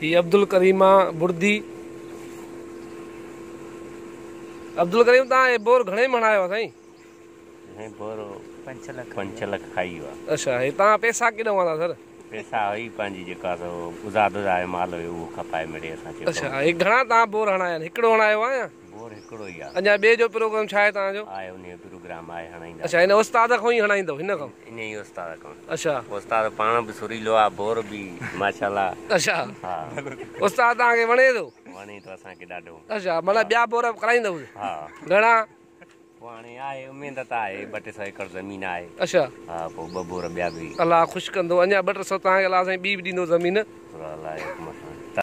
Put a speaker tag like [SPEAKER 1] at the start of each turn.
[SPEAKER 1] ही अब्दुल करीमा बुर्दी। अब्दुल करीम तव्हां बोर घणे मण आयो साईं?
[SPEAKER 2] बोर 5 लख खाई हुआ।
[SPEAKER 1] अच्छा हे तव्हां पैसा केॾो वरिता सर?
[SPEAKER 2] पैसा हुई पंहिंजी जेका उज़ाद माल हुयो उहो खपाए मिड़े असां चयो।
[SPEAKER 1] अच्छा हे घणा तव्हां बोर हणाया आहिनि? हिकिड़ो हणायो आहे या
[SPEAKER 2] बोर हिकिड़ो ई आहे?
[SPEAKER 1] अञा ॿिए जो प्रोग्राम छा आहे तव्हांजो?
[SPEAKER 2] आहे उन जो प्रोग्राम आहे हणाईंदा।
[SPEAKER 1] अच्छा हिन उस्ताद खां ई हणाईंदव हिन खां?
[SPEAKER 2] इन ई उस्ताद खां।
[SPEAKER 1] अच्छा
[SPEAKER 2] उस्ताद पाण बि सुरीलो आहे, बोर बि माशाल्लाह।
[SPEAKER 1] अच्छा
[SPEAKER 2] हा
[SPEAKER 1] उस्ताद तव्हांखे वणे थो?
[SPEAKER 2] वणे थो असांखे ॾाढो।
[SPEAKER 1] अच्छा मतिलबु ॿिया बोर कराईंदव?
[SPEAKER 2] हा।
[SPEAKER 1] घणा?
[SPEAKER 2] हाणे आहे उमेद त आहे 200 एकड़ ज़मीन आहे।
[SPEAKER 1] अच्छा
[SPEAKER 2] हा पोइ 2 बोर ॿिया बि।
[SPEAKER 1] अलाह ख़ुशि कंदो, अञा 200 तव्हांखे अलाह साईं ॿी बि ॾींदो ज़मीन।